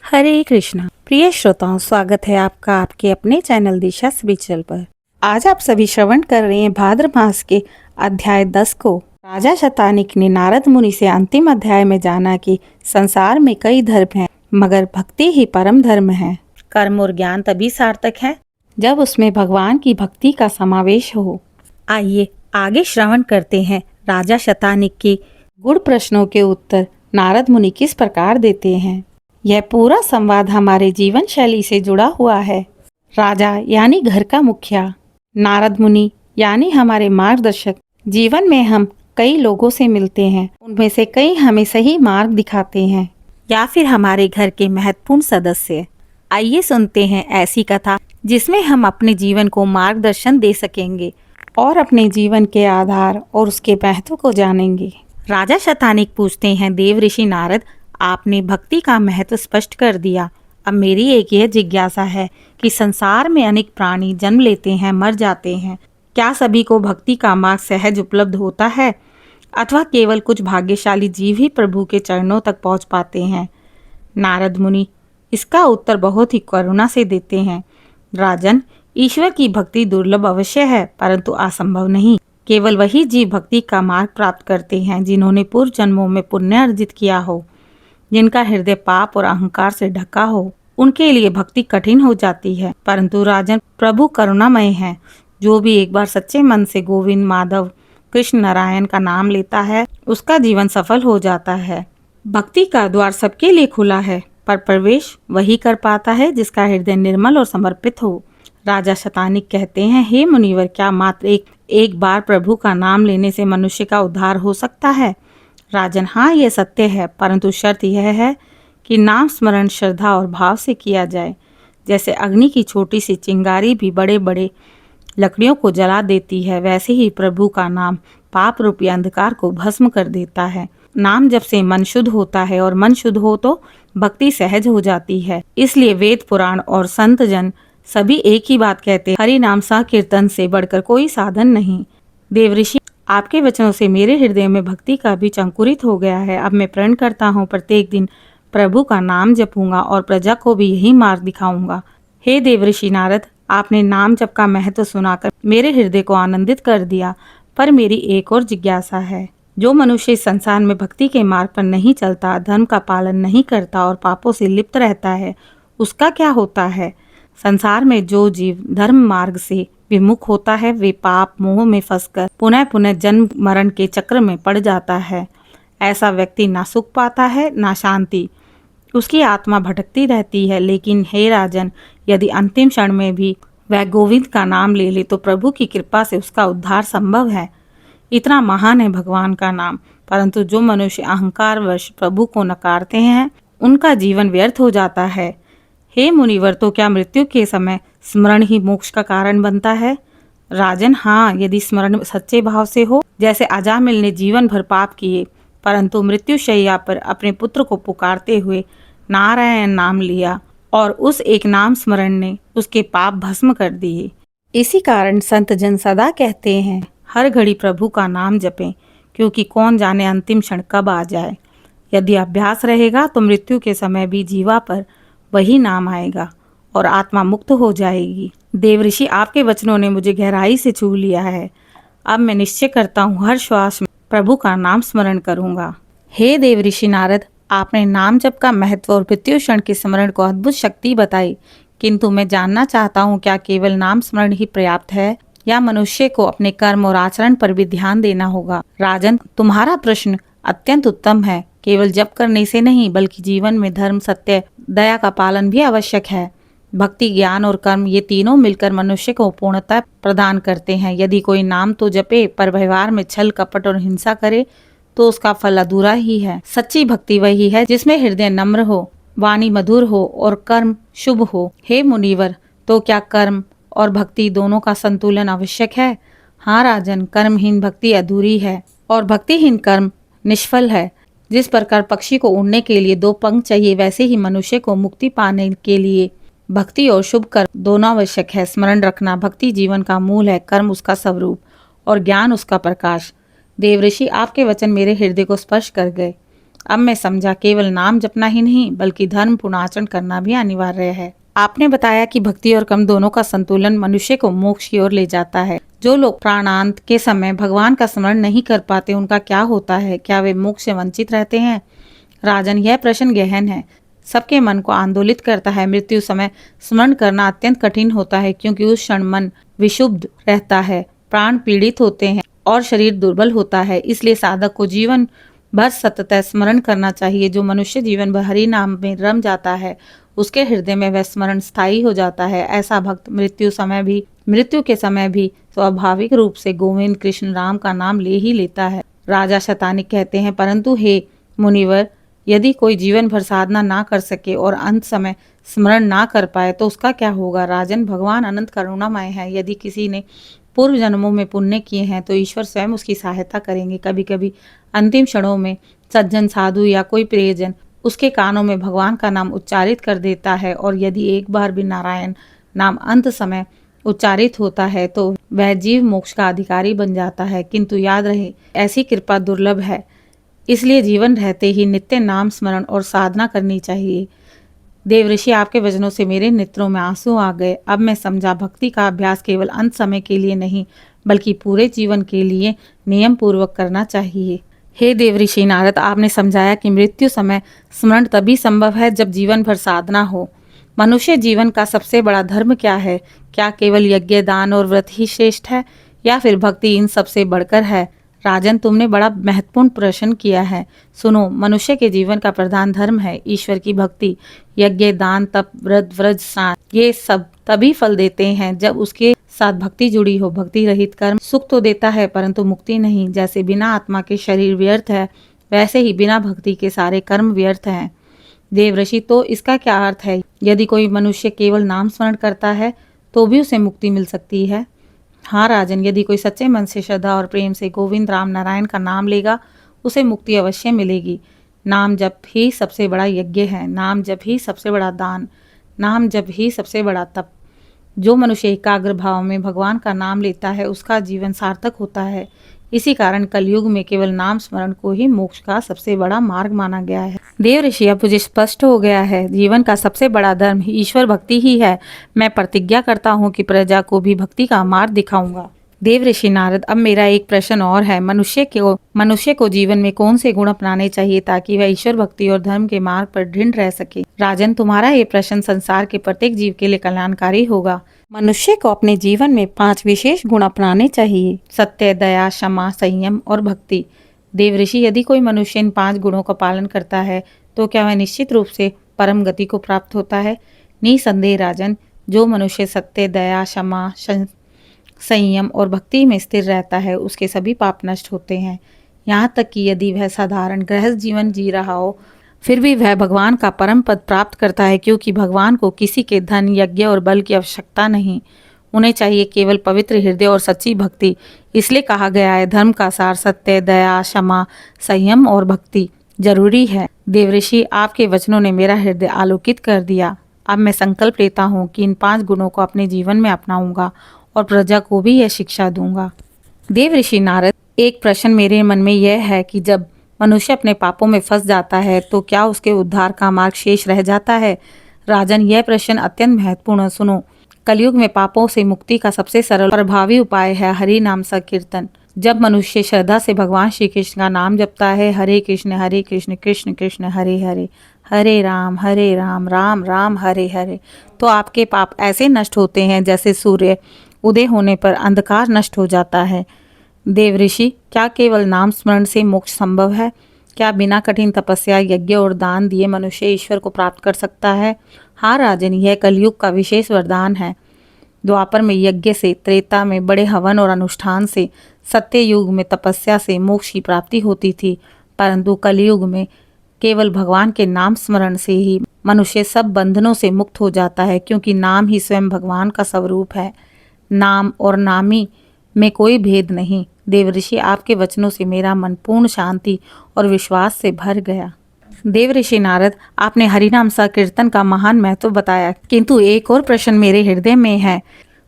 हरे कृष्णा प्रिय श्रोताओं, स्वागत है आपका आपके अपने चैनल दिशा स्पिरिचुअल पर। आज आप सभी श्रवण कर रहे हैं भाद्र मास के अध्याय 10 को। राजा शतानिक ने नारद मुनि से अंतिम अध्याय में जाना कि संसार में कई धर्म हैं, मगर भक्ति ही परम धर्म है। कर्म और ज्ञान तभी सार्थक है जब उसमें भगवान की भक्ति का समावेश हो। आइए आगे श्रवण करते हैं राजा शतानिक के गुड़ प्रश्नों के उत्तर नारद मुनि किस प्रकार देते हैं। यह पूरा संवाद हमारे जीवन शैली से जुड़ा हुआ है। राजा यानी घर का मुखिया, नारद मुनि यानी हमारे मार्गदर्शक। जीवन में हम कई लोगों से मिलते हैं, उनमें से कई हमें सही मार्ग दिखाते हैं या फिर हमारे घर के महत्वपूर्ण सदस्य। आइए सुनते हैं ऐसी कथा जिसमें हम अपने जीवन को मार्गदर्शन दे सकेंगे और अपने जीवन के आधार और उसके महत्व को जानेंगे। राजा शतानिक पूछते हैं, देव ऋषि नारद, आपने भक्ति का महत्व स्पष्ट कर दिया। अब मेरी एक यह जिज्ञासा है कि संसार में अनेक प्राणी जन्म लेते हैं, मर जाते हैं। क्या सभी को भक्ति का मार्ग सहज उपलब्ध होता है अथवा केवल कुछ भाग्यशाली जीव ही प्रभु के चरणों तक पहुंच पाते हैं? नारद मुनि इसका उत्तर बहुत ही करुणा से देते हैं। राजन, ईश्वर की भक्ति दुर्लभ अवश्य है, परंतु असंभव नहीं। केवल वही जीव भक्ति का मार्ग प्राप्त करते हैं जिन्होंने पूर्व जन्मों में पुण्य अर्जित किया हो, जिनका हृदय पाप और अहंकार से ढका हो। उनके लिए भक्ति कठिन हो जाती है, परंतु राजन, प्रभु करुणामय है। जो भी एक बार सच्चे मन से गोविंद, माधव, कृष्ण, नारायण का नाम लेता है, उसका जीवन सफल हो जाता है। भक्ति का द्वार सबके लिए खुला है, पर प्रवेश वही कर पाता है जिसका हृदय निर्मल और समर्पित हो। राजा शतानिक कहते हैं, हे मुनिवर, क्या मात्र एक बार प्रभु का नाम लेने से मनुष्य का उद्धार हो सकता है? राजन, हाँ, यह सत्य है, परंतु शर्त यह है कि नाम स्मरण श्रद्धा और भाव से किया जाए। जैसे अग्नि की छोटी सी चिंगारी भी बड़े बड़े लकड़ियों को जला देती है, वैसे ही प्रभु का नाम पाप रूपी अंधकार को भस्म कर देता है। नाम जब से मन शुद्ध होता है और मन शुद्ध हो तो भक्ति सहज हो जाती है। इसलिए वेद, पुराण और संत जन सभी एक ही बात कहते हैं, हरि नाम संकीर्तन से बढ़कर कोई साधन नहीं। देवऋषि, आपके वचनों से मेरे हृदय में भक्ति का बीज अंकुरित हो गया है। अब मैं प्रण करता हूँ, प्रत्येक दिन प्रभु का नाम जपूंगा और प्रजा को भी यही मार्ग दिखाऊंगा। हे देवऋषि नारद, आपने नाम जप का महत्व सुनाकर मेरे हृदय को आनंदित कर दिया, पर मेरी एक और जिज्ञासा है। जो मनुष्य इस संसार में भक्ति के मार्ग पर नहीं चलता, धर्म का पालन नहीं करता और पापों से लिप्त रहता है, उसका क्या होता है? संसार में जो जीव धर्म मार्ग से विमुख होता है, वे पाप मोह में फंसकर पुनः पुनः जन्म मरण के चक्र में पड़ जाता है। ऐसा व्यक्ति ना सुख पाता है ना शांति, उसकी आत्मा भटकती रहती है। लेकिन हे राजन, यदि अंतिम क्षण में भी वह गोविंद का नाम ले ले तो प्रभु की कृपा से उसका उद्धार संभव है। इतना महान है भगवान का नाम। परंतु जो मनुष्य अहंकार वश प्रभु को नकारते हैं, उनका जीवन व्यर्थ हो जाता है। हे मुनिवर, तो क्या मृत्यु के समय स्मरण ही मोक्ष का कारण बनता है? राजन, हाँ, यदि स्मरण सच्चे भाव से हो। जैसे अजामिल ने जीवन भर पाप किए, परंतु मृत्यु शैया पर अपने पुत्र को पुकारते हुए नारायण नाम लिया और उस एक नाम स्मरण ने उसके पाप भस्म कर दिए। इसी कारण संत जन सदा कहते हैं, हर घड़ी प्रभु का नाम जपें, क्योंकि कौन जाने अंतिम क्षण कब आ जाए। यदि अभ्यास रहेगा तो मृत्यु के समय भी जीवा पर वही नाम आएगा और आत्मा मुक्त हो जाएगी। देवऋषि, आपके वचनों ने मुझे गहराई से छू लिया है। अब मैं निश्चय करता हूँ, हर श्वास में प्रभु का नाम स्मरण करूंगा। हे देवऋषि नारद, आपने नाम जप का महत्व और मृत्यु क्षण के स्मरण को अद्भुत शक्ति बताई, किंतु मैं जानना चाहता हूँ, क्या केवल नाम स्मरण ही पर्याप्त है या मनुष्य को अपने कर्म और आचरण पर भी ध्यान देना होगा? राजन, तुम्हारा प्रश्न अत्यंत उत्तम है। केवल जप करने से नहीं, बल्कि जीवन में धर्म, सत्य, दया का पालन भी आवश्यक है। भक्ति, ज्ञान और कर्म, ये तीनों मिलकर मनुष्य को पूर्णता प्रदान करते हैं। यदि कोई नाम तो जपे पर व्यवहार में छल, कपट और हिंसा करे तो उसका फल अधूरा ही है। सच्ची भक्ति वही है जिसमें हृदय नम्र हो, वाणी मधुर हो और कर्म शुभ हो। हे मुनिवर, तो क्या कर्म और भक्ति दोनों का संतुलन आवश्यक है? हाँ राजन, कर्महीन भक्ति अधूरी है और भक्तिहीन कर्म निष्फल है। जिस प्रकार पक्षी को उड़ने के लिए दो पंख चाहिए, वैसे ही मनुष्य को मुक्ति पाने के लिए भक्ति और शुभ कर्म दोनों आवश्यक है। स्मरण रखना, भक्ति जीवन का मूल है, कर्म उसका स्वरूप और ज्ञान उसका प्रकाश। देवऋषि, आपके वचन मेरे हृदय को स्पर्श कर गए। अब मैं समझा केवल नाम जपना ही नहीं बल्कि धर्म पूर्ण आचरण करना भी अनिवार्य है। आपने बताया कि भक्ति और कर्म दोनों का संतुलन मनुष्य को मोक्ष की ओर ले जाता है। जो लोग प्राणांत के समय भगवान का स्मरण नहीं कर पाते उनका क्या होता है? क्या वे मोक्ष से वंचित रहते हैं? राजन, यह प्रश्न गहन है, सबके मन को आंदोलित करता है। मृत्यु समय स्मरण करना अत्यंत कठिन होता है क्योंकि उस क्षण मन विक्षुब्ध रहता है, प्राण पीड़ित होते हैं और शरीर दुर्बल होता है। इसलिए साधक को जीवन भर सतत स्मरण करना चाहिए। जो मनुष्य जीवन भर हरि नाम में रम जाता है उसके हृदय में वह स्मरण स्थायी हो जाता है। ऐसा भक्त मृत्यु के समय भी स्वाभाविक रूप से गोविंद कृष्ण राम का नाम ले ही लेता है। राजा शतानिक कहते हैं, परंतु हे मुनिवर, यदि कोई जीवन भर साधना ना कर सके और अंत समय स्मरण ना कर पाए तो उसका क्या होगा? राजन, भगवान अनंत करुणामय है। यदि किसी ने पूर्व जन्मों में पुण्य किए हैं तो ईश्वर स्वयं उसकी सहायता करेंगे। कभी कभी अंतिम क्षणों में सज्जन साधु या कोई प्रियजन उसके कानों में भगवान का नाम उच्चारित कर देता है और यदि एक बार भी नारायण नाम अंत समय उच्चारित होता है तो वह जीव मोक्ष का अधिकारी बन जाता है। किंतु याद रहे, ऐसी कृपा दुर्लभ है, इसलिए जीवन रहते ही नित्य नाम स्मरण और साधना करनी चाहिए। देवऋषि, आपके वचनों से मेरे नेत्रों में आंसू आ गए। अब मैं समझा भक्ति का अभ्यास केवल अंत समय के लिए नहीं बल्कि पूरे जीवन के लिए नियम पूर्वक करना चाहिए। हे देवऋषि नारद, आपने समझाया कि मृत्यु समय स्मरण तभी संभव है जब जीवन भर साधना हो। मनुष्य जीवन का सबसे बड़ा धर्म क्या है? क्या केवल यज्ञ, दान और व्रत ही श्रेष्ठ है या फिर भक्ति इन सबसे बढ़कर है? राजन, तुमने बड़ा महत्वपूर्ण प्रश्न किया है। सुनो, मनुष्य के जीवन का प्रधान धर्म है ईश्वर की भक्ति। यज्ञ, दान, तप, व्रत, व्रज, स्नान, ये सब तभी फल देते हैं जब उसके साथ भक्ति जुड़ी हो। भक्ति रहित कर्म सुख तो देता है परंतु मुक्ति नहीं। जैसे बिना आत्मा के शरीर व्यर्थ है वैसे ही बिना भक्ति के सारे कर्म व्यर्थ हैं। देवऋषि, तो इसका क्या अर्थ है? यदि कोई मनुष्य केवल नाम स्मरण करता है तो भी उसे मुक्ति मिल सकती है? हाँ राजन, यदि कोई सच्चे मन से, श्रद्धा और प्रेम से गोविंद राम नारायण का नाम लेगा उसे मुक्ति अवश्य मिलेगी। नाम जप ही सबसे बड़ा यज्ञ है, नाम जप ही सबसे बड़ा दान, नाम जप ही सबसे बड़ा तप। जो मनुष्य एकाग्र भाव में भगवान का नाम लेता है उसका जीवन सार्थक होता है। इसी कारण कलयुग में केवल नाम स्मरण को ही मोक्ष का सबसे बड़ा मार्ग माना गया है। देवऋषि, अब मुझे स्पष्ट हो गया है, जीवन का सबसे बड़ा धर्म ईश्वर भक्ति ही है। मैं प्रतिज्ञा करता हूँ कि प्रजा को भी भक्ति का मार्ग दिखाऊंगा। देवऋषि नारद, अब मेरा एक प्रश्न और है। मनुष्य को जीवन में कौन से गुण अपनाने चाहिए ताकि वह ईश्वर भक्ति और धर्म के मार्ग पर दृढ़ रह सके? राजन, तुम्हारा ये प्रश्न संसार के प्रत्येक जीव के लिए कल्याणकारी होगा। मनुष्य को अपने जीवन में 5 विशेष गुण अपनाने चाहिए: सत्य, दया, क्षमा, संयम और भक्ति। देवऋषि, यदि कोई मनुष्य इन 5 गुणों का पालन करता है तो क्या वह निश्चित रूप से परम गति को प्राप्त होता है? निसंदेह राजन, जो मनुष्य सत्य, दया, क्षमा, संयम और भक्ति में स्थिर रहता है उसके सभी पाप नष्ट होते हैं। यहाँ तक कि यदि वह साधारण गृहस्थ जीवन जी रहा हो फिर भी वह भगवान का परम पद प्राप्त करता है, क्योंकि भगवान को किसी के धन, यज्ञ और बल की आवश्यकता नहीं। उन्हें चाहिए केवल पवित्र हृदय और सच्ची भक्ति। इसलिए कहा गया है, धर्म का सार सत्य, दया, क्षमा, संयम और भक्ति जरूरी है। देवऋषि, आपके वचनों ने मेरा हृदय आलोकित कर दिया। अब मैं संकल्प लेता हूँ कि इन 5 गुणों को अपने जीवन में अपनाऊंगा और प्रजा को भी यह शिक्षा दूंगा। देवऋषि नारद, एक प्रश्न मेरे मन में यह है कि जब मनुष्य अपने पापों में फंस जाता है तो क्या उसके उद्धार का मार्ग शेष रह जाता है? राजन, यह प्रश्न अत्यंत महत्वपूर्ण है। सुनो, कलयुग में पापों से मुक्ति का सबसे सरल और प्रभावी उपाय है हरि नाम संकीर्तन। जब मनुष्य श्रद्धा से भगवान श्री कृष्ण का नाम जपता है, हरे कृष्ण कृष्ण कृष्ण हरे हरे, हरे राम राम राम हरे हरे, तो आपके पाप ऐसे नष्ट होते हैं जैसे सूर्य उदय होने पर अंधकार नष्ट हो जाता है। देवऋषि, क्या केवल नाम स्मरण से मोक्ष संभव है? क्या बिना कठिन तपस्या, यज्ञ और दान दिए मनुष्य ईश्वर को प्राप्त कर सकता है? हाँ राजन, यह कलयुग का विशेष वरदान है। द्वापर में यज्ञ से, त्रेता में बड़े हवन और अनुष्ठान से, सत्य युग में तपस्या से मोक्ष की प्राप्ति होती थी, परंतु कलयुग में केवल भगवान के नाम स्मरण से ही मनुष्य सब बंधनों से मुक्त हो जाता है, क्योंकि नाम ही स्वयं भगवान का स्वरूप है। नाम और नामी में कोई भेद नहीं। देवऋषि, आपके वचनों से मेरा मन पूर्ण शांति और विश्वास से भर गया। देवऋषि नारद, आपने हरिनाम संकीर्तन का महान महत्व बताया, किंतु एक और प्रश्न मेरे हृदय में है।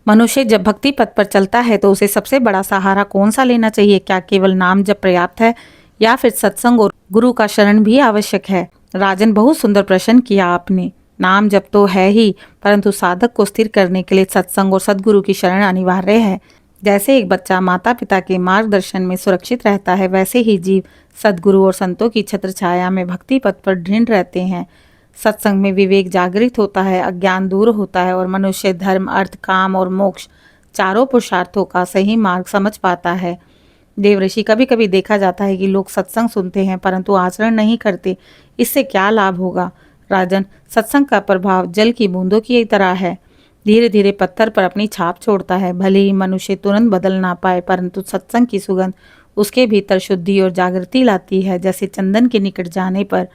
मनुष्य जब भक्ति पथ पर चलता है तो उसे सबसे बड़ा सहारा कौन सा लेना चाहिए? क्या केवल नाम जप पर्याप्त है या फिर सत्संग और गुरु का शरण भी आवश्यक है? राजन, बहुत सुंदर प्रश्न किया आपने। नाम जप तो है ही, परंतु साधक को स्थिर करने के लिए सत्संग और सदगुरु की शरण अनिवार्य है। जैसे एक बच्चा माता पिता के मार्गदर्शन में सुरक्षित रहता है, वैसे ही जीव सदगुरु और संतों की छत्र छाया में भक्ति पथ पर दृढ़ रहते हैं। सत्संग में विवेक जागृत होता है, अज्ञान दूर होता है और मनुष्य धर्म, अर्थ, काम और मोक्ष चारों पुरुषार्थों का सही मार्ग समझ पाता है। देवऋषि, कभी कभी देखा जाता है कि लोग सत्संग सुनते हैं परंतु आचरण नहीं करते, इससे क्या लाभ होगा? राजन, सत्संग का प्रभाव जल की बूंदों की तरह है, धीरे धीरे पत्थर पर अपनी छाप छोड़ता है। भले ही मनुष्य तुरंत बदल ना पाए, परंतु सत्संग की सुगंध उसके भीतर शुद्धि और जागृति लाती है। जैसे चंदन के निकट जाने पर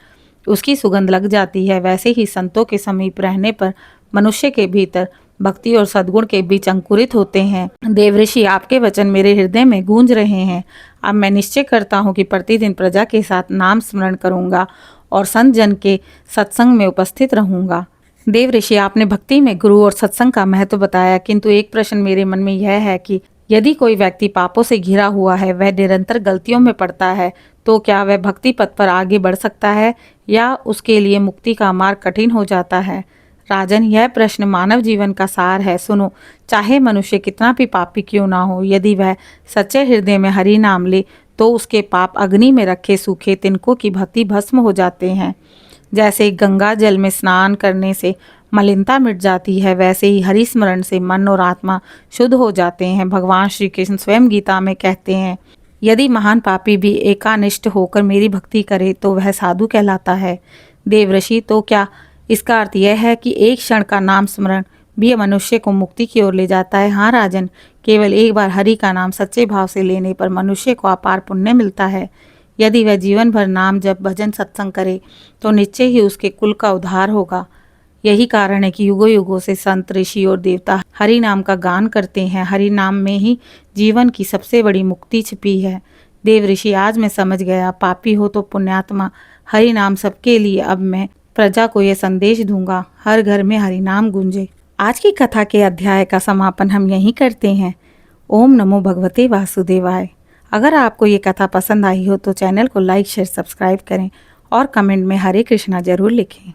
उसकी सुगंध लग जाती है, वैसे ही संतों के समीप रहने पर मनुष्य के भीतर भक्ति और सद्गुण के बीज अंकुरित होते हैं। देवऋषि, आपके वचन मेरे हृदय में गूंज रहे हैं। अब मैं निश्चय करता हूँ कि प्रतिदिन प्रजा के साथ नाम स्मरण करूंगा और संत जन के सत्संग में उपस्थित रहूंगा। देवऋषि, आपने भक्ति में गुरु और सत्संग का महत्व बताया, किंतु एक प्रश्न मेरे मन में यह है कि यदि कोई व्यक्ति पापों से घिरा हुआ है, वह निरंतर गलतियों में पड़ता है, तो क्या वह भक्ति पथ पर आगे बढ़ सकता है या उसके लिए मुक्ति का मार्ग कठिन हो जाता है? राजन, यह प्रश्न मानव जीवन का सार है। सुनो, चाहे मनुष्य कितना भी पापी क्यों ना हो, यदि वह सच्चे हृदय में हरि नाम ले तो उसके पाप अग्नि में रखे सूखे तिनकों की भांति भस्म हो जाते हैं। जैसे गंगा जल में स्नान करने से मलिनता मिट जाती है, वैसे ही हरि स्मरण से मन और आत्मा शुद्ध हो जाते हैं। भगवान श्री कृष्ण स्वयं गीता में कहते हैं, यदि महान पापी भी एकानिष्ठ होकर मेरी भक्ति करे तो वह साधु कहलाता है। देवऋषि, तो क्या इसका अर्थ यह है कि एक क्षण का नाम स्मरण भी मनुष्य को मुक्ति की ओर ले जाता है? हाँ राजन, केवल एक बार हरि का नाम सच्चे भाव से लेने पर मनुष्य को अपार पुण्य मिलता है। यदि वह जीवन भर नाम जप भजन सत्संग करे तो निश्चय ही उसके कुल का उद्धार होगा। यही कारण है कि युगों युगों से संत, ऋषि और देवता हरि नाम का गान करते हैं। हरि नाम में ही जीवन की सबसे बड़ी मुक्ति छिपी है। देवऋषि, आज मैं समझ गया, पापी हो तो पुण्यात्मा, हरि नाम सबके लिए। अब मैं प्रजा को यह संदेश दूंगा, हर घर में हरि नाम गूंजे। आज की कथा के अध्याय का समापन हम यहीं करते हैं। ओम नमो भगवते वासुदेवाय। अगर आपको ये कथा पसंद आई हो तो चैनल को लाइक, शेयर, सब्सक्राइब करें और कमेंट में हरे कृष्णा जरूर लिखें।